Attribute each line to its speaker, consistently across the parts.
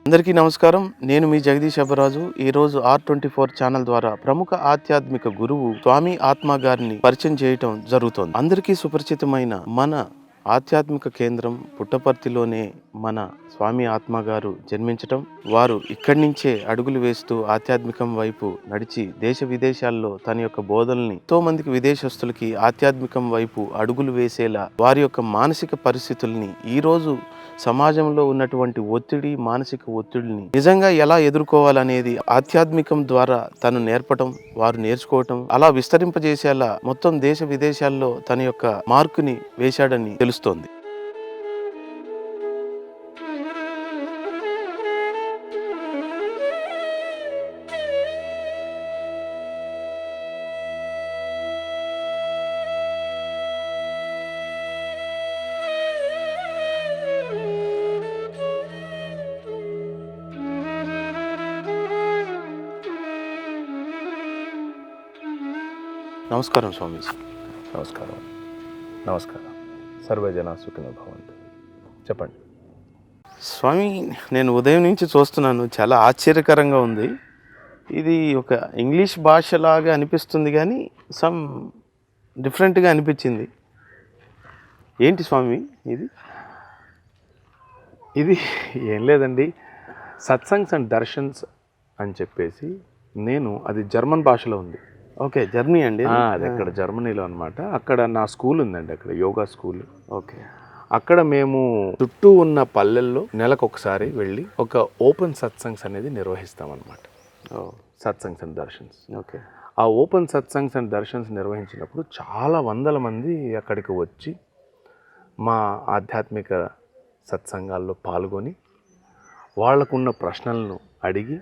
Speaker 1: అందరికీ నమస్కారం. నేను మీ జగదీష్ అబ్బరాజు. ఈరోజు R24 ఛానల్ ద్వారా ప్రముఖ ఆధ్యాత్మిక గురువు స్వామి ఆత్మ గారిని పరిచయం చేయటం జరుగుతోంది. అందరికీ సుపరిచితమైన మన ఆధ్యాత్మిక కేంద్రం పుట్టపర్తిలోనే మన స్వామి ఆత్మ గారు జన్మించటం, వారు ఇక్కడి నుంచే అడుగులు వేస్తూ ఆధ్యాత్మికం వైపు నడిచి దేశ విదేశాల్లో తన యొక్క బోధనల్ని ఎంతో మందికి విదేశస్తులకి ఆధ్యాత్మికం వైపు అడుగులు వేసేలా వారి యొక్క మానసిక పరిస్థితుల్ని ఈరోజు సమాజంలో ఉన్నటువంటి ఒత్తిడి, మానసిక ఒత్తిడిని నిజంగా ఎలా ఎదుర్కోవాలనేది ఆధ్యాత్మికం ద్వారా తను నేర్పటం, వారు నేర్చుకోవటం, అలా విస్తరింపజేసేలా మొత్తం దేశ విదేశాల్లో తన యొక్క మార్కుని వేశాడని తెలుస్తోంది. నమస్కారం స్వామీజీ.
Speaker 2: నమస్కారం. నమస్కారం. సర్వజన సుఖినో భవంతు. చెప్పండి
Speaker 1: స్వామి. నేను ఉదయం నుంచి చూస్తున్నాను, చాలా ఆశ్చర్యకరంగా ఉంది. ఇది ఒక ఇంగ్లీష్ భాషలాగా అనిపిస్తుంది, కానీ సమ్ డిఫరెంట్గా అనిపించింది. ఏంటి స్వామి ఇది?
Speaker 2: ఇది ఏం లేదండి, సత్సంగ్స్ అండ్ దర్శన్స్ అని చెప్పేసి అది జర్మన్ భాషలో ఉంది.
Speaker 1: ఓకే, జర్మనీ అండి.
Speaker 2: అది అక్కడ జర్మనీలో అనమాట. అక్కడ నా స్కూల్ ఉందండి, అక్కడ యోగా స్కూల్.
Speaker 1: ఓకే.
Speaker 2: అక్కడ మేము చుట్టూ ఉన్న పల్లెల్లో నెలకు ఒకసారి వెళ్ళి ఒక ఓపెన్ సత్సంగ్స్ అనేది నిర్వహిస్తామన్నమాట. సత్సంగ్స్ అండ్ దర్శన్స్.
Speaker 1: ఓకే.
Speaker 2: ఆ ఓపెన్ సత్సంగ్స్ అండ్ దర్శన్స్ నిర్వహించినప్పుడు చాలా వందల మంది అక్కడికి వచ్చి మా ఆధ్యాత్మిక సత్సంగాల్లో పాల్గొని వాళ్ళకున్న ప్రశ్నలను అడిగి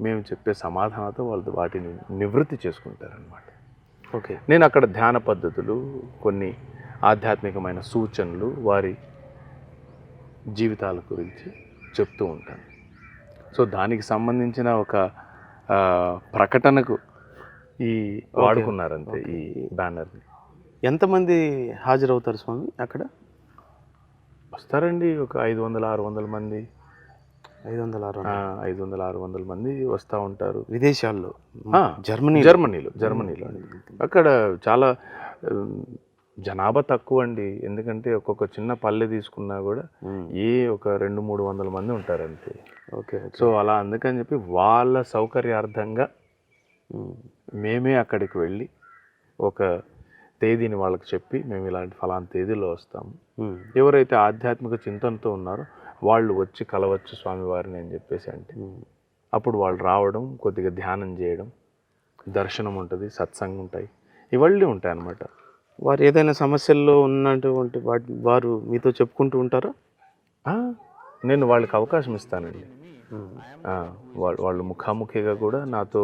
Speaker 2: మేము చెప్పే సమాధానాలతో వాళ్ళు వాటిని నివృత్తి చేసుకుంటారనమాట.
Speaker 1: ఓకే.
Speaker 2: నేను అక్కడ ధ్యాన పద్ధతులు, కొన్ని ఆధ్యాత్మికమైన సూచనలు, వారి జీవితాల గురించి చెప్తూ ఉంటాను. సో దానికి సంబంధించిన ఒక ప్రకటనకు వాడుకున్నారంతే ఈ బ్యానర్ని.
Speaker 1: ఎంతమంది హాజరవుతారు స్వామి అక్కడ?
Speaker 2: వస్తారండి, ఒక 500-600 మంది.
Speaker 1: 500-600
Speaker 2: మంది వస్తూ ఉంటారు
Speaker 1: విదేశాల్లో.
Speaker 2: జర్మనీలో అక్కడ చాలా జనాభా తక్కువ అండి. ఎందుకంటే ఒక్కొక్క చిన్న పల్లె తీసుకున్నా కూడా ఒక 200-300 మంది ఉంటారు అంతే.
Speaker 1: ఓకే.
Speaker 2: సో అలా అందుకని చెప్పి వాళ్ళ సౌకర్యార్థంగా మేమే అక్కడికి వెళ్ళి ఒక తేదీని వాళ్ళకి చెప్పి మేము ఇలాంటి ఫలానా తేదీలో వస్తాము, ఎవరైతే ఆధ్యాత్మిక చింతనతో ఉన్నారో వాళ్ళు వచ్చి కలవచ్చు స్వామివారిని అని చెప్పేసి అంటే అప్పుడు వాళ్ళు రావడం, కొద్దిగా ధ్యానం చేయడం, దర్శనం ఉంటుంది, సత్సంగం ఉంటాయి, ఇవన్నీ ఉంటాయి అన్నమాట.
Speaker 1: వారు ఏదైనా సమస్యల్లో ఉన్నటువంటి వారు మీతో చెప్పుకుంటూ ఉంటారా?
Speaker 2: నేను వాళ్ళకి అవకాశం ఇస్తానండి. వాళ్ళు ముఖాముఖిగా కూడా నాతో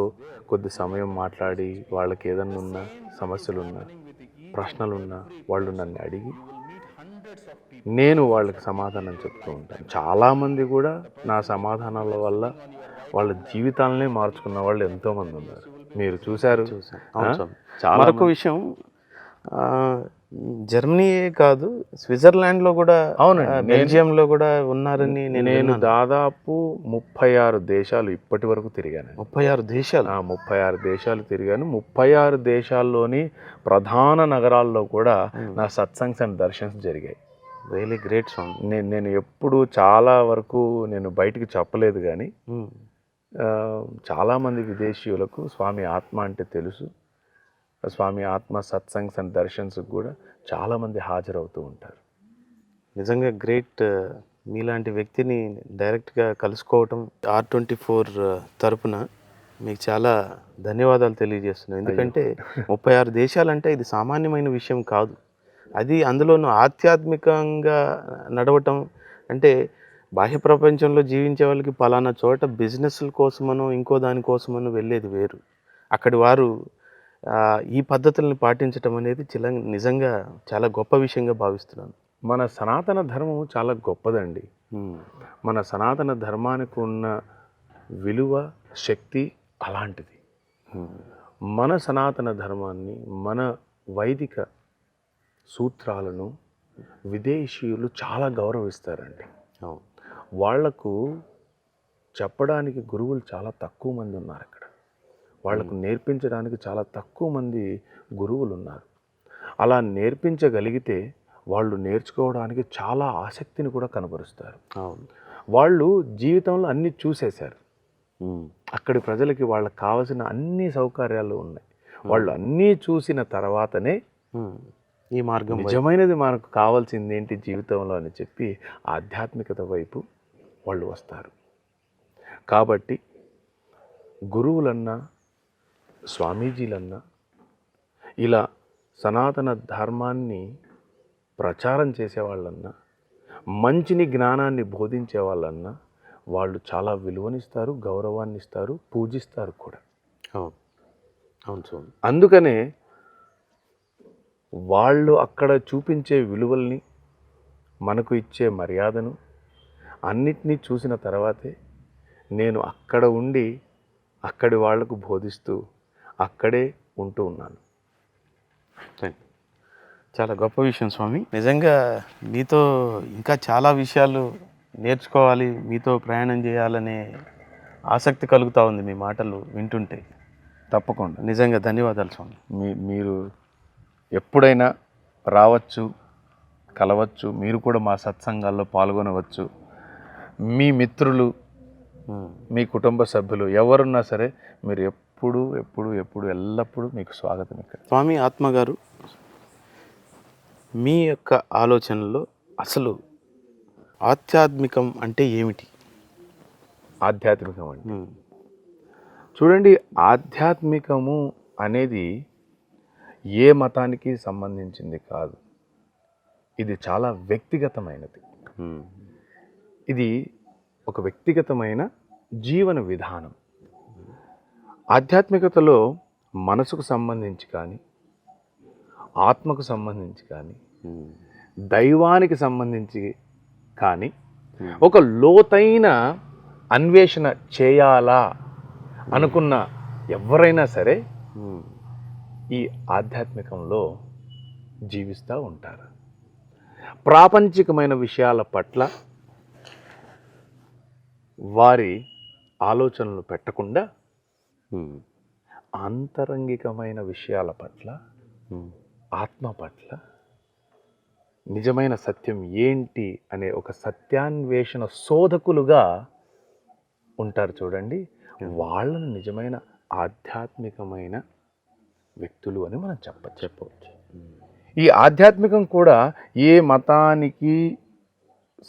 Speaker 2: కొద్ది సమయం మాట్లాడి, వాళ్ళకి ఏదన్నా ఉన్నా, సమస్యలున్నా, ప్రశ్నలున్నా వాళ్ళు నన్ను అడిగి నేను వాళ్ళకి సమాధానం చెప్తూ ఉంటాను. చాలామంది కూడా నా సమాధానాల వల్ల వాళ్ళ జీవితాలనే మార్చుకున్న వాళ్ళు ఎంతోమంది ఉన్నారు. మీరు చూశారు.
Speaker 1: చాలా. మరొక విషయం, జర్మనీయే కాదు, స్విట్జర్లాండ్లో కూడా, అవునండి, బెల్జియంలో కూడా ఉన్నారని
Speaker 2: నేను దాదాపు 36 దేశాలు ఇప్పటి వరకు తిరిగాను.
Speaker 1: 36 దేశాలు?
Speaker 2: 36 దేశాలు తిరిగాను. 36 దేశాల్లోని ప్రధాన నగరాల్లో కూడా నా సత్సంగ్స్ అండ్ దర్శన్స్ జరిగాయి.
Speaker 1: Really great song.
Speaker 2: నేను ఎప్పుడు చాలా వరకు నేను బయటికి చెప్పలేదు, కానీ చాలామంది విదేశీయులకు స్వామి ఆత్మ అంటే తెలుసు. స్వామి ఆత్మ సత్సంగ్స్ అండ్ దర్శన్స్ కూడా చాలామంది హాజరవుతూ ఉంటారు.
Speaker 1: నిజంగా గ్రేట్. మీలాంటి వ్యక్తిని డైరెక్ట్గా కలుసుకోవటం R24 తరపున మీకు చాలా ధన్యవాదాలు తెలియజేస్తున్నాను. ఎందుకంటే 36 దేశాలంటే ఇది సామాన్యమైన విషయం కాదు. అది అందులోనూ ఆధ్యాత్మికంగా నడవటం అంటే, బాహ్య ప్రపంచంలో జీవించే వాళ్ళకి పలానా చోట బిజినెస్ల కోసమనో ఇంకో దానికోసమనో వెళ్ళేది వేరు. అక్కడి వారు ఈ పద్ధతులను పాటించటం అనేది నిజంగా చాలా గొప్ప విషయంగా భావిస్తున్నాను.
Speaker 2: మన సనాతన ధర్మం చాలా గొప్పదండి. మన సనాతన ధర్మానికి ఉన్న విలువ, శక్తి అలాంటిది. మన సనాతన ధర్మాన్ని, మన వైదిక సూత్రాలను విదేశీయులు చాలా గౌరవిస్తారండి. వాళ్లకు చెప్పడానికి గురువులు చాలా తక్కువ మంది ఉన్నారు అక్కడ. వాళ్లకు నేర్పించడానికి చాలా తక్కువ మంది గురువులు ఉన్నారు. అలా నేర్పించగలిగితే వాళ్ళు నేర్చుకోవడానికి చాలా ఆసక్తిని కూడా కనబరుస్తారు.
Speaker 1: అవును.
Speaker 2: వాళ్ళు జీవితంలో అన్నీ చూసేశారు. అక్కడి ప్రజలకి వాళ్ళకి కావాల్సిన అన్ని సౌకర్యాలు ఉన్నాయి. వాళ్ళు అన్నీ చూసిన తర్వాతనే
Speaker 1: ఈ మార్గం
Speaker 2: నిజమైనది మనకు కావాల్సింది ఏంటి జీవితంలో అని చెప్పి ఆధ్యాత్మికత వైపు వాళ్ళు వస్తారు. కాబట్టి గురువులన్నా స్వామీజీలన్నా ఇలా సనాతన ధర్మాన్ని ప్రచారం చేసేవాళ్ళన్నా మంచిని జ్ఞానాన్ని బోధించే వాళ్ళన్నా వాళ్ళు చాలా విలువనిస్తారు, గౌరవాన్ని ఇస్తారు, పూజిస్తారు కూడా.
Speaker 1: అవును స్వామి.
Speaker 2: అందుకనే వాళ్ళు అక్కడ చూపించే విలువల్ని, మనకు ఇచ్చే మర్యాదను అన్నిటినీ చూసిన తర్వాతే నేను అక్కడ ఉండి అక్కడి వాళ్లకు బోధిస్తూ అక్కడే ఉంటూ ఉన్నాను.
Speaker 1: చాలా గొప్ప విషయం స్వామి. నిజంగా మీతో ఇంకా చాలా విషయాలు నేర్చుకోవాలి, మీతో ప్రయాణం చేయాలనే ఆసక్తి కలుగుతూ ఉంది మీ మాటలు వింటుంటే.
Speaker 2: తప్పకుండా.
Speaker 1: నిజంగా ధన్యవాదాలు స్వామి.
Speaker 2: మీరు ఎప్పుడైనా రావచ్చు, కలవచ్చు. మీరు కూడా మా సత్సంగాల్లో పాల్గొనవచ్చు. మీ మిత్రులు, మీ కుటుంబ సభ్యులు ఎవరున్నా సరే మీరు ఎప్పుడు ఎల్లప్పుడూ మీకు స్వాగతం ఇక్కడ.
Speaker 1: స్వామి ఆత్మగారు, మీ యొక్క ఆలోచనలో అసలు ఆధ్యాత్మికం అంటే ఏమిటి?
Speaker 2: ఆధ్యాత్మికం అంటే చూడండి, ఆధ్యాత్మికము అనేది ఏ మతానికి సంబంధించింది కాదు. ఇది చాలా వ్యక్తిగతమైనది. ఇది ఒక వ్యక్తిగతమైన జీవన విధానం. ఆధ్యాత్మికతలో మనసుకు సంబంధించి కానీ, ఆత్మకు సంబంధించి కానీ, దైవానికి సంబంధించి కానీ ఒక లోతైన అన్వేషణ చేయాలా అనుకున్న ఎవరైనా సరే ఈ ఆధ్యాత్మికంలో జీవిస్తూ ఉంటారు. ప్రాపంచికమైన విషయాల పట్ల వారి ఆలోచనలు పెట్టకుండా ఆంతరంగికమైన విషయాల పట్ల, ఆత్మ పట్ల, నిజమైన సత్యం ఏంటి అనే ఒక సత్యాన్వేషణ శోధకులుగా ఉంటారు చూడండి. వాళ్ళను నిజమైన ఆధ్యాత్మికమైన వ్యక్తులు అని మనం చెప్పవచ్చు. ఈ ఆధ్యాత్మికం కూడా ఏ మతానికి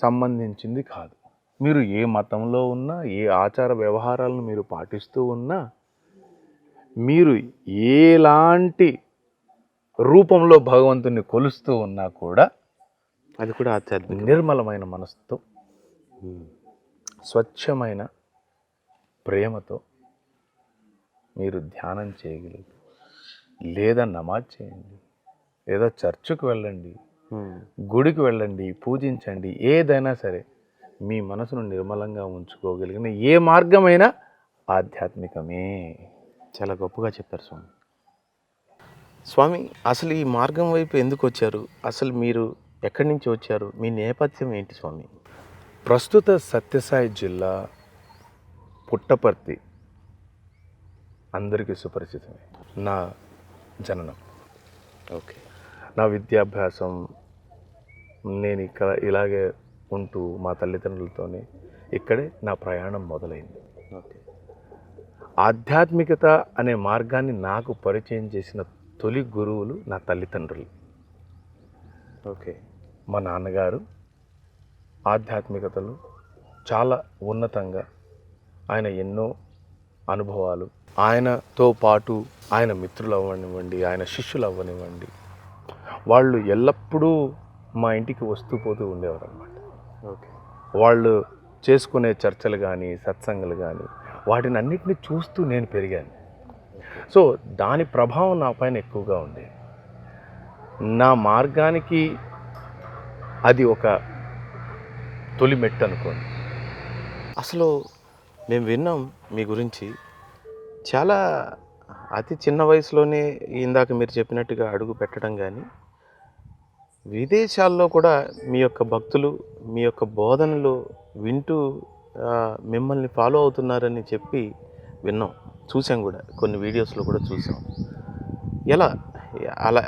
Speaker 2: సంబంధించింది కాదు. మీరు ఏ మతంలో ఉన్నా, ఏ ఆచార వ్యవహారాలను మీరు పాటిస్తూ ఉన్నా, మీరు ఎలాంటి రూపంలో భగవంతుని కొలుస్తూ ఉన్నా కూడా
Speaker 1: అది కూడా ఆధ్యాత్మిక
Speaker 2: నిర్మలమైన మనసుతో, స్వచ్ఛమైన ప్రేమతో మీరు ధ్యానం చేయగలరు, లేదా నమాజ్ చేయండి, లేదా చర్చికి వెళ్ళండి, గుడికి వెళ్ళండి, పూజించండి. ఏదైనా సరే మీ మనసును నిర్మలంగా ఉంచుకోగలిగిన ఏ మార్గమైనా ఆధ్యాత్మికమే.
Speaker 1: చాలా గొప్పగా చెప్పారు స్వామి. స్వామి, అసలు ఈ మార్గం వైపు ఎందుకు వచ్చారు? అసలు మీరు ఎక్కడి నుంచి వచ్చారు? మీ నేపథ్యం ఏంటి స్వామి?
Speaker 2: ప్రస్తుత సత్యసాయి జిల్లా పుట్టపర్తి అందరికీ సుపరిచితమే. నా జననం,
Speaker 1: ఓకే,
Speaker 2: నా విద్యాభ్యాసం, నేను ఇక్కడ ఇలాగే ఉంటూ మా తల్లిదండ్రులతోనే ఇక్కడే నా ప్రయాణం మొదలైంది.
Speaker 1: ఓకే.
Speaker 2: ఆధ్యాత్మికత అనే మార్గాన్ని నాకు పరిచయం చేసిన తొలి గురువులు నా తల్లిదండ్రులు.
Speaker 1: ఓకే.
Speaker 2: మా నాన్నగారు ఆధ్యాత్మికతలో చాలా ఉన్నతంగా, ఆయన ఎన్నో అనుభవాలు, ఆయనతో పాటు ఆయన మిత్రులు అవ్వనివ్వండి, ఆయన శిష్యులు అవ్వనివ్వండి, వాళ్ళు ఎల్లప్పుడూ మా ఇంటికి వస్తూ పోతూ ఉండేవారు అన్నమాట.
Speaker 1: ఓకే.
Speaker 2: వాళ్ళు చేసుకునే చర్చలు కానీ, సత్సంగాలు కానీ, వాటిని అన్నిటినీ చూస్తూ నేను పెరిగాను. సో దాని ప్రభావం నా పైన ఎక్కువగా ఉండేది. నా మార్గానికి అది ఒక తొలి మెట్టు అనుకోండి.
Speaker 1: అసలు మేము విన్నాం మీ గురించి, చాలా అతి చిన్న వయసులోనే ఇందాక మీరు చెప్పినట్టుగా అడుగు పెట్టడం కానీ, విదేశాల్లో కూడా మీ యొక్క భక్తులు మీ యొక్క బోధనలు వింటూ మిమ్మల్ని ఫాలో అవుతున్నారని చెప్పి విన్నాం, చూసాం కూడా, కొన్ని వీడియోస్లో కూడా చూసాం. ఎలా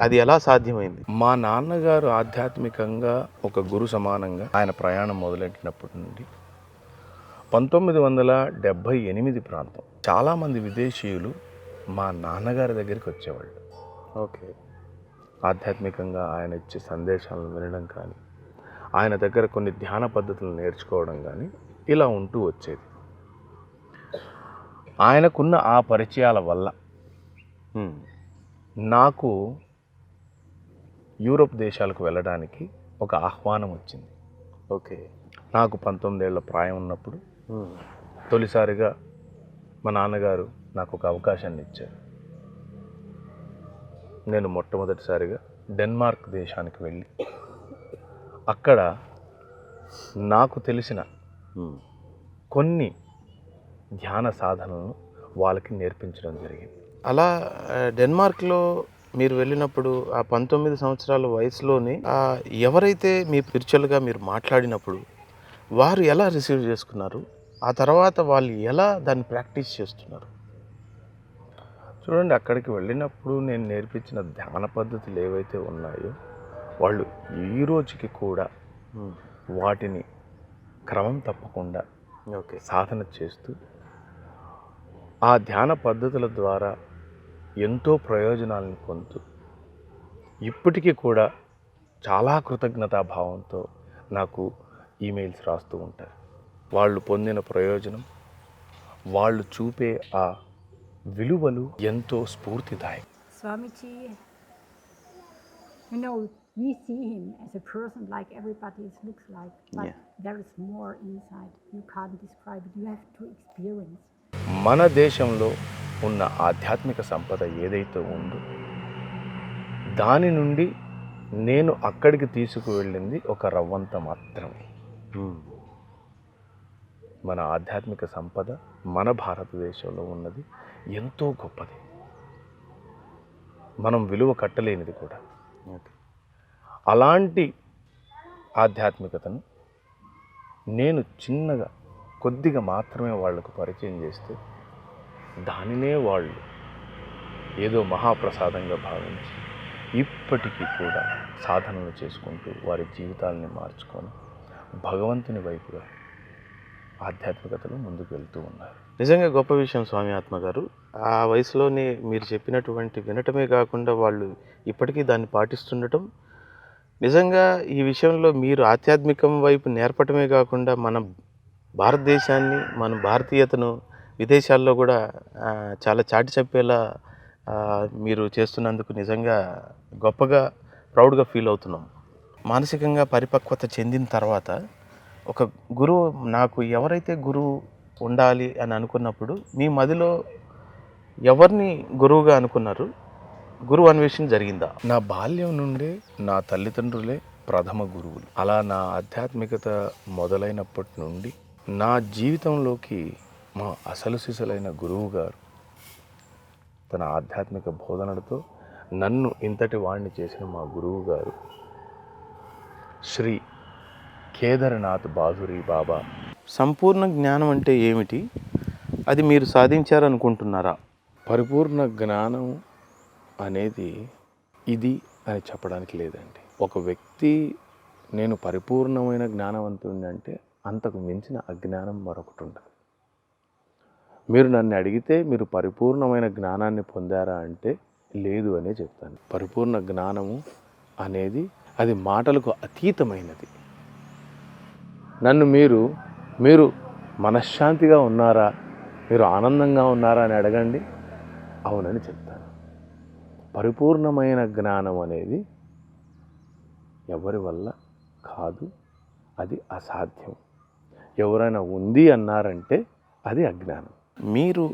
Speaker 1: అది ఎలా సాధ్యమైంది?
Speaker 2: మా నాన్నగారు ఆధ్యాత్మికంగా ఒక గురు సమానంగా ఆయన ప్రయాణం మొదలెట్టినప్పటి నుండి 1978 ప్రాంతం చాలామంది విదేశీయులు మా నాన్నగారి దగ్గరికి వచ్చేవాళ్ళు.
Speaker 1: ఓకే.
Speaker 2: ఆధ్యాత్మికంగా ఆయన ఇచ్చే సందేశాలను వినడం కానీ, ఆయన దగ్గర కొన్ని ధ్యాన పద్ధతులు నేర్చుకోవడం కానీ ఇలా ఉంటూ వచ్చేది. ఆయనకున్న ఆ పరిచయాల వల్ల నాకు యూరోప్ దేశాలకు వెళ్ళడానికి ఒక ఆహ్వానం వచ్చింది.
Speaker 1: ఓకే.
Speaker 2: నాకు 19 ఏళ్ల ప్రాయం ఉన్నప్పుడు తొలిసారిగా మా నాన్నగారు నాకు ఒక అవకాశాన్ని ఇచ్చారు. నేను మొట్టమొదటిసారిగా డెన్మార్క్ దేశానికి వెళ్ళి అక్కడ నాకు తెలిసిన కొన్ని ధ్యాన సాధనలను వాళ్ళకి నేర్పించడం జరిగింది.
Speaker 1: అలా డెన్మార్క్లో మీరు వెళ్ళినప్పుడు ఆ 19 సంవత్సరాల వయసులోనే ఎవరైతే మీ స్పిరిచువల్గా మీరు మాట్లాడినప్పుడు వారు ఎలా రిసీవ్ చేసుకున్నారు? ఆ తర్వాత వాళ్ళు ఎలా దాన్ని ప్రాక్టీస్ చేస్తున్నారు?
Speaker 2: చూడండి, అక్కడికి వెళ్ళినప్పుడు నేను నేర్పించిన ధ్యాన పద్ధతులు ఏవైతే ఉన్నాయో వాళ్ళు ఈ రోజుకి కూడా వాటిని క్రమం తప్పకుండా సాధన చేస్తూ ఆ ధ్యాన పద్ధతుల ద్వారా ఎంతో ప్రయోజనాలను పొందుతూ ఇప్పటికీ కూడా చాలా కృతజ్ఞతాభావంతో నాకు ఈమెయిల్స్ రాస్తూ ఉంటారు. వాళ్ళు పొందిన ప్రయోజనం, వాళ్ళు చూపే ఆ విలువలు ఎంతో స్ఫూర్తిదాయకం.
Speaker 3: Swamiji, you know, we see him as a person like everybody looks like, but there is more inside. You can't describe it. You have to experience.
Speaker 2: మన దేశంలో ఉన్న ఆధ్యాత్మిక సంపద ఏదైతే ఉందో దాని నుండి నేను అక్కడికి తీసుకువెళ్ళింది ఒక రవ్వంత మాత్రమే. మన ఆధ్యాత్మిక సంపద మన భారతదేశంలో ఉన్నది ఎంతో గొప్పది, మనం విలువ కట్టలేనిది కూడా. అలాంటి ఆధ్యాత్మికతను నేను చిన్నగా కొద్దిగా మాత్రమే వాళ్లకు పరిచయం చేస్తే దానినే వాళ్ళు ఏదో మహాప్రసాదంగా భావించి ఇప్పటికీ కూడా సాధనలు చేసుకుంటూ వారి జీవితాలని మార్చుకొని భగవంతుని వైపుగా ఆధ్యాత్మికతలో ముందుకు వెళ్తూ ఉన్నారు.
Speaker 1: నిజంగా గొప్ప విషయం స్వామి ఆత్మ గారు. ఆ వయసులోనే మీరు చెప్పినటువంటి వినటమే కాకుండా వాళ్ళు ఇప్పటికీ దాన్ని పాటిస్తుండటం, నిజంగా ఈ విషయంలో మీరు ఆధ్యాత్మికం వైపు నేర్పటమే కాకుండా మన భారతదేశాన్ని, మన భారతీయతను విదేశాల్లో కూడా చాలా చాటి చెప్పేలా మీరు చేస్తున్నందుకు నిజంగా గొప్పగా ప్రౌడ్గా ఫీల్ అవుతున్నాం. మానసికంగా పరిపక్వత చెందిన తర్వాత ఒక గురువు, నాకు ఎవరైతే గురువు ఉండాలి అని అనుకున్నప్పుడు మీ మదిలో ఎవరిని గురువుగా అనుకున్నారు? గురువు అన్వేషణ జరిగిందా?
Speaker 2: నా బాల్యం నుండే నా తల్లిదండ్రులే ప్రథమ గురువులు. అలా నా ఆధ్యాత్మికత మొదలైనప్పటి నుండి నా జీవితంలోకి మా అసలు సిసలైన గురువు గారు తన ఆధ్యాత్మిక బోధనలతో నన్ను ఇంతటి వాణ్ణి చేసిన మా గురువు గారు శ్రీ కేదార్నాథ్ బాధురి బాబా.
Speaker 1: సంపూర్ణ జ్ఞానం అంటే ఏమిటి? అది మీరు సాధించారనుకుంటున్నారా?
Speaker 2: పరిపూర్ణ జ్ఞానం అనేది ఇది అని చెప్పడానికి లేదండి. ఒక వ్యక్తి నేను పరిపూర్ణమైన జ్ఞానవంతుడిని అంటే అంతకు మించిన అజ్ఞానం మరొకటి ఉండదు. మీరు నన్ను అడిగితే మీరు పరిపూర్ణమైన జ్ఞానాన్ని పొందారా అంటే లేదు అనే చెప్తాను. పరిపూర్ణ జ్ఞానము అనేది అది మాటలకు అతీతమైనది. నన్ను మీరు మనశ్శాంతిగా ఉన్నారా, మీరు ఆనందంగా ఉన్నారా అని అడగండి, అవునని చెప్తాను. పరిపూర్ణమైన జ్ఞానం అనేది ఎవరి వల్ల కాదు, అది అసాధ్యం. ఎవరైనా ఉంది అన్నారంటే అది అజ్ఞానం.
Speaker 1: మీరు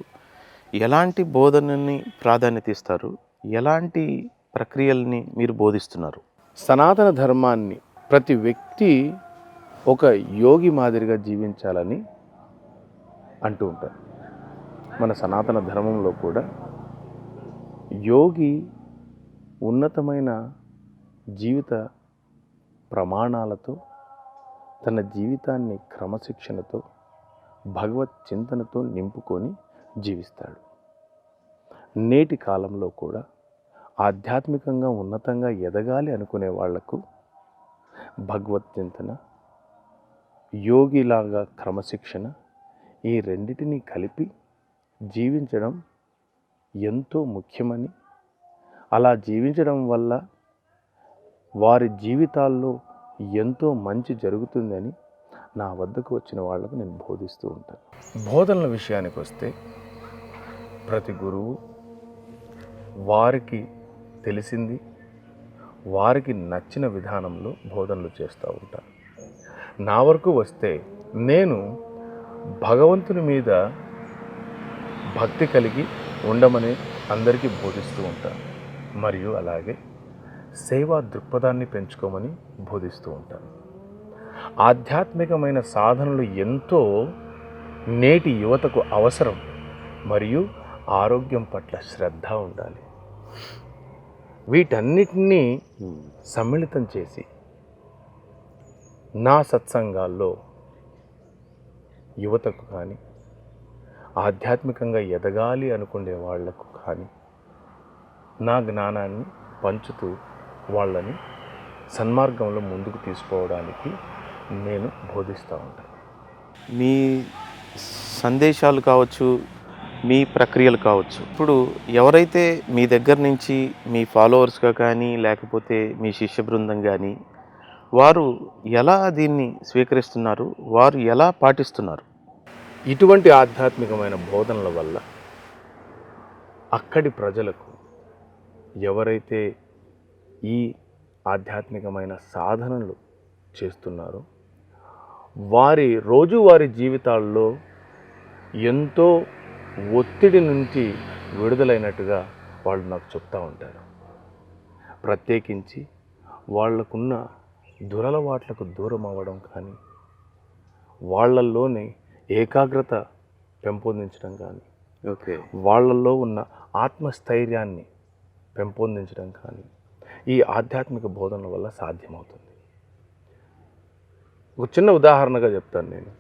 Speaker 1: ఎలాంటి బోధనని ప్రాధాన్యత ఇస్తారు? ఎలాంటి ప్రక్రియల్ని మీరు బోధిస్తున్నారు?
Speaker 2: సనాతన ధర్మాన్ని ప్రతి వ్యక్తి ఒక యోగి మాదిరిగా జీవించాలని అంటూ ఉంటారు. మన సనాతన ధర్మంలో కూడా యోగి ఉన్నతమైన జీవిత ప్రమాణాలతో తన జీవితాన్ని క్రమశిక్షణతో భగవత్ చింతనతో నింపుకొని జీవిస్తాడు. నేటి కాలంలో కూడా ఆధ్యాత్మికంగా ఉన్నతంగా ఎదగాలి అనుకునే వాళ్లకు భగవత్ చింతన, యోగిలాగా క్రమశిక్షణ, ఈ రెండిటినీ కలిపి జీవించడం ఎంతో ముఖ్యమని, అలా జీవించడం వల్ల వారి జీవితాల్లో ఎంతో మంచి జరుగుతుందని నా వద్దకు వచ్చిన వాళ్లకు నేను బోధిస్తూ ఉంటాను. బోధనల విషయానికి వస్తే ప్రతి గురువు వారికి తెలిసింది, వారికి నచ్చిన విధానంలో బోధనలు చేస్తూ ఉంటారు. నా వరకు వస్తే నేను భగవంతుని మీద భక్తి కలిగి ఉండమని అందరికీ బోధిస్తూ ఉంటాను. మరియు అలాగే సేవా దృక్పథాన్ని పెంచుకోమని బోధిస్తూ ఉంటాను. ఆధ్యాత్మికమైన సాధనలు ఎంతో నేటి యువతకు అవసరం. మరియు ఆరోగ్యం పట్ల శ్రద్ధ ఉండాలి. వీటన్నిటినీ సమ్మిళితం చేసి నా సత్సంగాల్లో యువతకు కానీ, ఆధ్యాత్మికంగా ఎదగాలి అనుకునే వాళ్లకు కానీ నా జ్ఞానాన్ని పంచుతూ వాళ్ళని సన్మార్గంలో ముందుకు తీసుకోవడానికి నేను బోధిస్తూ ఉంటాను.
Speaker 1: మీ సందేశాలు కావచ్చు, మీ ప్రక్రియలు కావచ్చు, ఇప్పుడు ఎవరైతే మీ దగ్గర నుంచి మీ ఫాలోవర్స్గా కానీ లేకపోతే మీ శిష్య బృందం కానీ వారు ఎలా దీన్ని స్వీకరిస్తున్నారు, వారు ఎలా పాటిస్తున్నారు?
Speaker 2: ఇటువంటి ఆధ్యాత్మికమైన బోధనల వల్ల అక్కడి ప్రజలకు, ఎవరైతే ఈ ఆధ్యాత్మికమైన సాధనలు చేస్తున్నారో వారి రోజువారీ జీవితాల్లో ఎంతో ఒత్తిడి నుంచి విడుదలైనట్టుగా వాళ్ళు నాకు చెప్తూ ఉంటారు. ప్రత్యేకించి వాళ్లకున్న దురలవాట్లకు దూరం అవ్వడం కానీ, వాళ్ళల్లోని ఏకాగ్రత పెంపొందించడం కానీ, వాళ్ళల్లో ఉన్న ఆత్మస్థైర్యాన్ని పెంపొందించడం కానీ ఈ ఆధ్యాత్మిక బోధనల వల్ల సాధ్యమవుతుంది. ఒక చిన్న ఉదాహరణగా చెప్తాను. నేను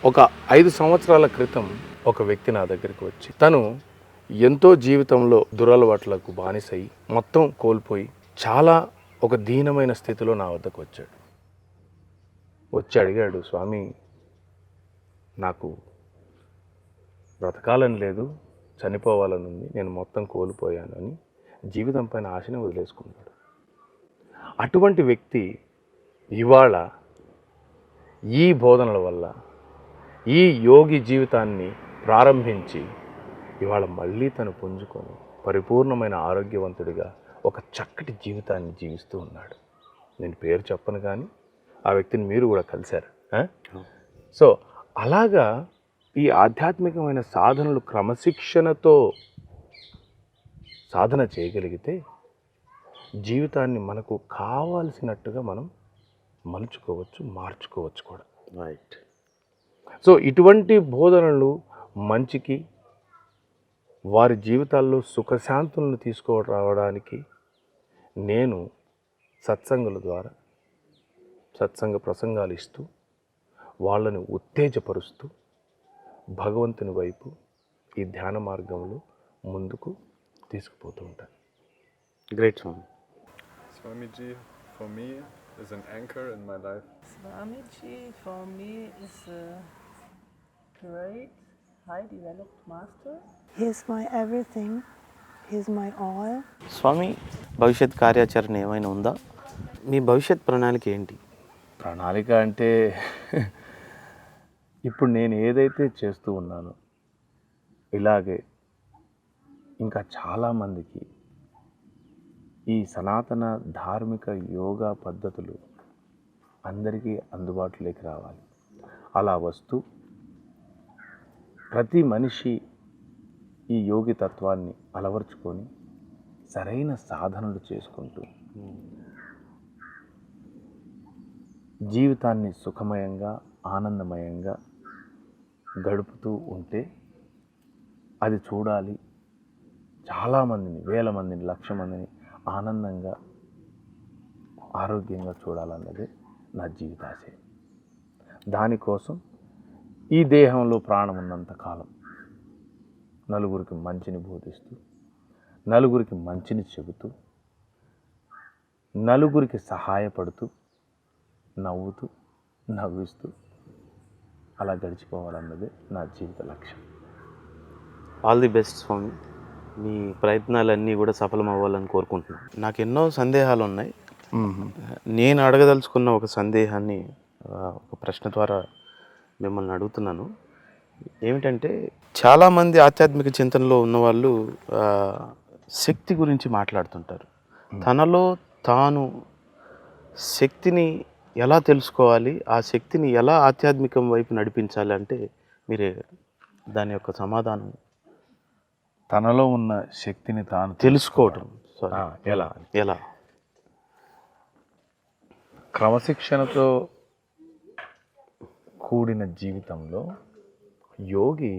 Speaker 2: ఒక 5 సంవత్సరాల క్రితం ఒక వ్యక్తి నా దగ్గరికి వచ్చి, తను ఎంతో జీవితంలో దురలవాట్లకు బానిసై మొత్తం కోల్పోయి చాలా ఒక దీనమైన స్థితిలో నా వద్దకు వచ్చాడు. వచ్చి అడిగాడు, స్వామి నాకు బ్రతకాలని లేదు, చనిపోవాలని ఉంది, నేను మొత్తం కోల్పోయాను అని జీవితం పైన ఆశని వదిలేసుకున్నాడు. అటువంటి వ్యక్తి ఇవాళ ఈ బోధనల వల్ల ఈ యోగి జీవితాన్ని ప్రారంభించి ఇవాళ మళ్ళీ తను పుంజుకొని పరిపూర్ణమైన ఆరోగ్యవంతుడిగా ఒక చక్కటి జీవితాన్ని జీవిస్తూ ఉన్నాడు. నేను పేరు చెప్పను కానీ ఆ వ్యక్తిని మీరు కూడా కలిశారు. సో అలాగా ఈ ఆధ్యాత్మికమైన సాధనలు క్రమశిక్షణతో సాధన చేయగలిగితే జీవితాన్ని మనకు కావాల్సినట్టుగా మనం మలుచుకోవచ్చు, మార్చుకోవచ్చు కూడా.
Speaker 1: రైట్.
Speaker 2: సో ఇటువంటి బోధనలు మంచికి, వారి జీవితాల్లో సుఖశాంతులను తీసుకురావడానికి నేను సత్సంగుల ద్వారా సత్సంగ ప్రసంగాలు ఇస్తూ వాళ్ళని ఉత్తేజపరుస్తూ భగవంతుని వైపు ఈ ధ్యాన మార్గంలో ముందుకు తీసుకుపోతూ ఉంటాను.
Speaker 1: Great Swami.
Speaker 4: Swamiji for me is an anchor in my life.
Speaker 5: Swamiji for me is a great, high developed master.
Speaker 6: He's my everything. He's my all.
Speaker 1: స్వామి, భవిష్యత్ కార్యాచరణ ఏమైనా ఉందా? మీ భవిష్యత్ ప్రణాళిక ఏంటి?
Speaker 2: ప్రణాళిక అంటే ఇప్పుడు నేను ఏదైతే చేస్తూ ఉన్నానో ఇలాగే ఇంకా చాలామందికి ఈ సనాతన ధార్మిక యోగా పద్ధతులు అందరికీ అందుబాటులోకి రావాలి. అలా వస్తూ ప్రతి మనిషి ఈ యోగి తత్వాన్ని అలవర్చుకొని సరైన సాధనలు చేసుకుంటూ జీవితాన్ని సుఖమయంగా, ఆనందమయంగా గడుపుతూ ఉంటే అది చూడాలి. చాలామందిని, వేల మందిని, లక్ష మందిని ఆనందంగా, ఆరోగ్యంగా చూడాలన్నదే నా జీవితాశయం. దానికోసం ఈ దేహంలో ప్రాణం ఉన్నంత కాలం నలుగురికి మంచిని బోధిస్తూ, నలుగురికి మంచిని చెబుతూ, నలుగురికి సహాయపడుతూ, నవ్వుతూ నవ్విస్తూ అలా గడిచిపోవాలన్నదే నా జీవిత లక్ష్యం.
Speaker 1: ఆల్ ది బెస్ట్ స్వామి. మీ ప్రయత్నాలన్నీ కూడా సఫలం అవ్వాలని కోరుకుంటున్నాను. నాకు ఎన్నో సందేహాలు ఉన్నాయి. నేను అడగదలుచుకున్న ఒక సందేహాన్ని ఒక ప్రశ్న ద్వారా మిమ్మల్ని అడుగుతున్నాను. ఏమిటంటే చాలామంది ఆధ్యాత్మిక చింతనలో ఉన్నవాళ్ళు శక్తి గురించి మాట్లాడుతుంటారు. తనలో తాను శక్తిని ఎలా తెలుసుకోవాలి, ఆ శక్తిని ఎలా ఆధ్యాత్మికం వైపు నడిపించాలి అంటే మీరే దాని యొక్క సమాధానం.
Speaker 2: తనలో ఉన్న శక్తిని తాను
Speaker 1: తెలుసుకోవటం
Speaker 2: ఎలా
Speaker 1: ఎలా
Speaker 2: క్రమశిక్షణతో కూడిన జీవితంలో యోగి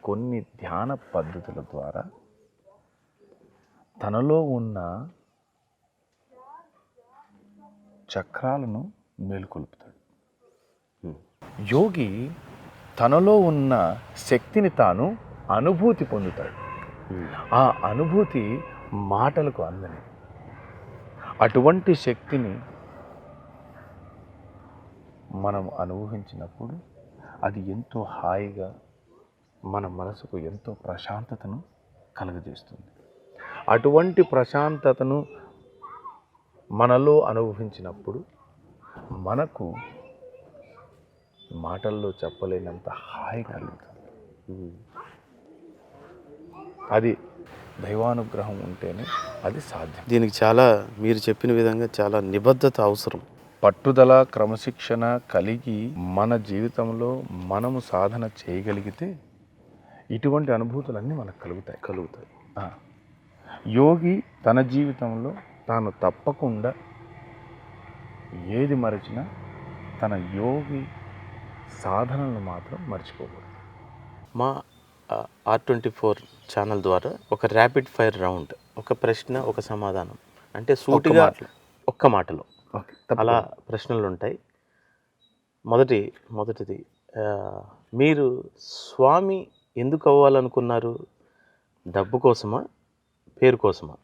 Speaker 2: కొన్ని ధ్యాన పద్ధతుల ద్వారా తనలో ఉన్న చక్రాలను మేలుకొల్పుతాడు. యోగి తనలో ఉన్న శక్తిని తాను అనుభూతి పొందుతాడు. ఆ అనుభూతి మాటలకు అందని. అటువంటి శక్తిని మనం అనుభవించినప్పుడు అది ఎంతో హాయిగా మన మనసుకు ఎంతో ప్రశాంతతను కలుగజేస్తుంది. అటువంటి ప్రశాంతతను మనలో అనుభవించినప్పుడు మనకు మాటల్లో చెప్పలేనంత హాయి కలుగుతుంది. అది దైవానుగ్రహం ఉంటేనే అది సాధ్యం.
Speaker 1: దీనికి చాలా మీరు చెప్పిన విధంగా చాలా నిబద్ధత అవసరం.
Speaker 2: పట్టుదల, క్రమశిక్షణ కలిగి మన జీవితంలో మనము సాధన చేయగలిగితే ఇటువంటి అనుభూతులన్నీ మనకు కలుగుతాయి. యోగి తన జీవితంలో తాను తప్పకుండా ఏది మరచినా తన యోగి సాధనలను మాత్రం మర్చిపోకూడదు.
Speaker 1: మా R24 ఛానల్ ద్వారా ఒక ర్యాపిడ్ ఫైర్ రౌండ్, ఒక ప్రశ్న ఒక సమాధానం, అంటే సూటిగా ఒక్క మాటలో అలా ప్రశ్నలు ఉంటాయి. మొదటిది మీరు స్వామి ఎందుకు అవ్వాలనుకున్నారు? డబ్బు కోసమా, పేరు కోసమా?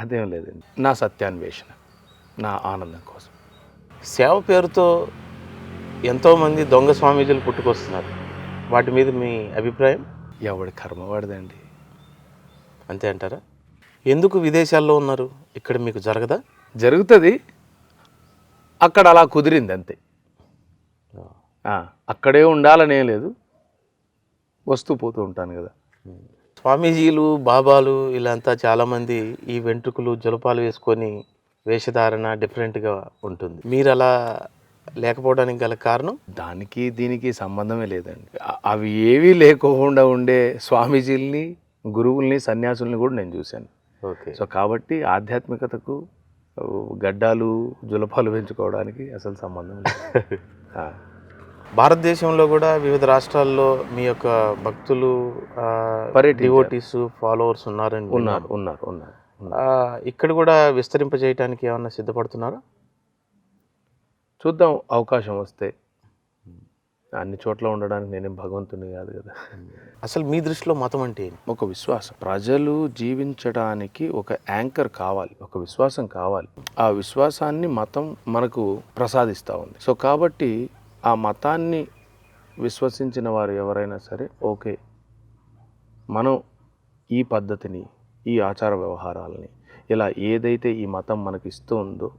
Speaker 2: అదేం లేదండి, నా సత్యాన్వేషణ, నా ఆనందం కోసం.
Speaker 1: సేవ పేరుతో ఎంతోమంది దొంగ స్వామీజీలు పుట్టుకొస్తున్నారు. వాటి మీద మీ అభిప్రాయం?
Speaker 2: ఎవడి కర్మ వాడిదండి.
Speaker 1: అంతే అంటారా? ఎందుకు విదేశాల్లో ఉన్నారు? ఇక్కడ మీకు జరగదా?
Speaker 2: జరుగుతుంది, అక్కడ అలా కుదిరింది అంతే. అక్కడే ఉండాలనే లేదు, వస్తూ పోతూ ఉంటాను కదా.
Speaker 1: స్వామీజీలు, బాబాలు ఇలాంతా చాలామంది ఈ వెంట్రుకలు జలపాలు వేసుకొని వేషధారణ డిఫరెంట్గా ఉంటుంది. మీరు అలా లేకపోవడానికి గల కారణం?
Speaker 2: దానికి దీనికి సంబంధమే లేదండి. అవి ఏవీ లేకోకుండా ఉండే స్వామీజీల్ని, గురువుల్ని, సన్యాసుల్ని కూడా నేను చూశాను.
Speaker 1: ఓకే.
Speaker 2: సో కాబట్టి ఆధ్యాత్మికతకు గడ్డాలు, జులపాలు పెంచుకోవడానికి అసలు సంబంధం లేదు.
Speaker 1: భారతదేశంలో కూడా వివిధ రాష్ట్రాల్లో మీ యొక్క భక్తులు, డివోటీస్, ఫాలోవర్స్ ఉన్నారని
Speaker 2: ఉన్నారు.
Speaker 1: ఇక్కడ కూడా విస్తరింపజేయడానికి ఏమన్నా సిద్ధపడుతున్నారా?
Speaker 2: చూద్దాం, అవకాశం వస్తే. అన్ని చోట్ల ఉండడానికి నేనేం భగవంతుని కాదు కదా.
Speaker 1: అసలు మీ దృష్టిలో మతం అంటే
Speaker 2: ఒక విశ్వాసం. ప్రజలు జీవించడానికి ఒక యాంకర్ కావాలి, ఒక విశ్వాసం కావాలి. ఆ విశ్వాసాన్ని మతం మనకు ప్రసాదిస్తూ ఉంది. సో కాబట్టి ఆ మతాన్ని విశ్వసించిన వారు ఎవరైనా సరే ఓకే, మనం ఈ పద్ధతిని, ఈ ఆచార వ్యవహారాలని, ఇలా ఏదైతే ఈ మతం మనకి ఇస్తూ ఉందో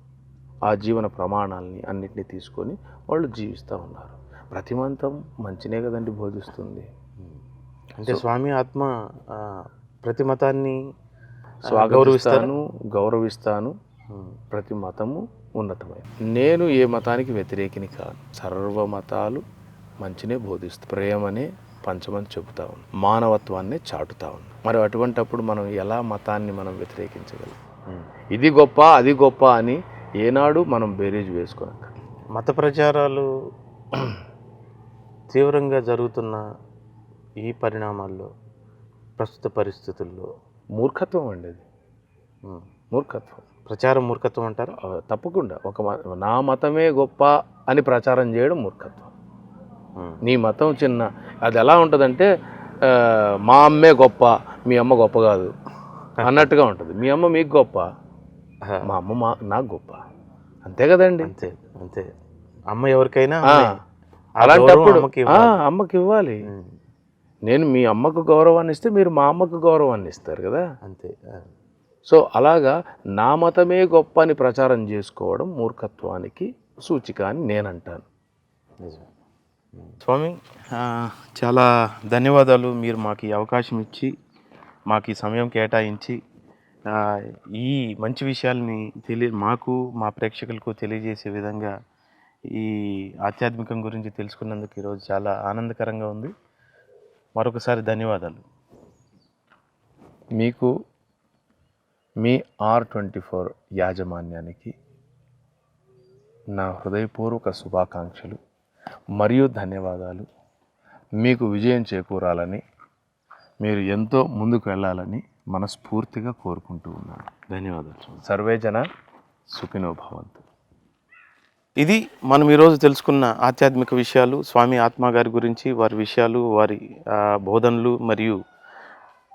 Speaker 2: ఆ జీవన ప్రమాణాలని అన్నిటినీ తీసుకొని వాళ్ళు జీవిస్తూ ఉన్నారు. ప్రతి మతం మంచినే కదండి బోధిస్తుంది.
Speaker 1: అంటే స్వామి ఆత్మ ప్రతి మతాన్ని
Speaker 2: గౌరవిస్తాను. ప్రతి మతము ఉన్నతమైన. నేను ఏ మతానికి వ్యతిరేకిని కాదు. సర్వ మతాలు మంచినే బోధిస్తాను. ప్రేమనే పంచమని చెబుతా ఉన్నాను, మానవత్వాన్ని చాటుతా ఉన్నాను. మరి అటువంటప్పుడు మనం ఎలా మతాన్ని మనం వ్యతిరేకించగలం? ఇది గొప్ప, అది గొప్ప అని ఏనాడు మనం బేరీజు వేసుకోనక్క.
Speaker 1: మత ప్రచారాలు తీవ్రంగా జరుగుతున్న ఈ పరిణామాల్లో, ప్రస్తుత పరిస్థితుల్లో
Speaker 2: మూర్ఖత్వం అండి అది. మూర్ఖత్వం,
Speaker 1: ప్రచారం మూర్ఖత్వం అంటారు.
Speaker 2: తప్పకుండా. నా మతమే గొప్ప అని ప్రచారం చేయడం మూర్ఖత్వం. నీ మతం చిన్న. అది ఎలా ఉంటుందంటే మా అమ్మే గొప్ప, మీ అమ్మ గొప్ప కాదు అన్నట్టుగా ఉంటుంది. మీ అమ్మ మీకు గొప్ప, మా అమ్మ నాకు గొప్ప, అంతే కదండి.
Speaker 1: అంతే అంతే. అమ్మ ఎవరికైనా
Speaker 2: అలాంటప్పుడు అమ్మకి ఇవ్వాలి. నేను మీ అమ్మకు గౌరవాన్ని ఇస్తే మీరు మా అమ్మకు గౌరవాన్ని ఇస్తారు కదా.
Speaker 1: అంతే.
Speaker 2: సో అలాగా నా మతమే గొప్ప అని ప్రచారం చేసుకోవడం మూర్ఖత్వానికి సూచిక అని నేను అంటాను.
Speaker 1: స్వామి, చాలా ధన్యవాదాలు. మీరు మాకు ఈ అవకాశం ఇచ్చి మాకు ఈ సమయం కేటాయించి ఈ మంచి విషయాల్ని మాకు మా ప్రేక్షకులకు తెలియజేసే విధంగా ఈ ఆధ్యాత్మికం గురించి తెలుసుకున్నందుకు ఈరోజు చాలా ఆనందకరంగా ఉంది. మరొకసారి ధన్యవాదాలు.
Speaker 2: మీకు మీ R24 యాజమాన్యానికి నా హృదయపూర్వక శుభాకాంక్షలు మరియు ధన్యవాదాలు. మీకు విజయం చేకూరాలని, మీరు ఎంతో ముందుకు వెళ్ళాలని మనస్ఫూర్తిగా కోరుకుంటూ ఉన్నాను.
Speaker 1: ధన్యవాదాలు.
Speaker 2: సర్వే జన సుఖినో భవంతు.
Speaker 1: ఇది మనం ఈరోజు తెలుసుకున్న ఆధ్యాత్మిక విషయాలు, స్వామి ఆత్మ గారి గురించి, వారి విషయాలు, వారి బోధనలు మరియు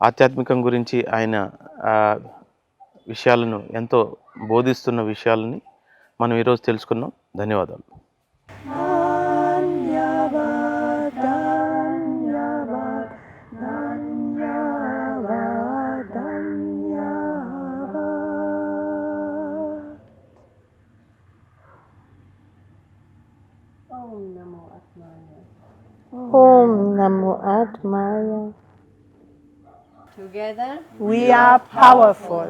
Speaker 1: ఆధ్యాత్మికం గురించి ఆయన విషయాలను ఎంతో బోధిస్తున్న విషయాలని మనం ఈరోజు తెలుసుకున్నాం. ధన్యవాదాలు.
Speaker 6: Om Namo Atmaya.
Speaker 5: Together
Speaker 6: We are powerful.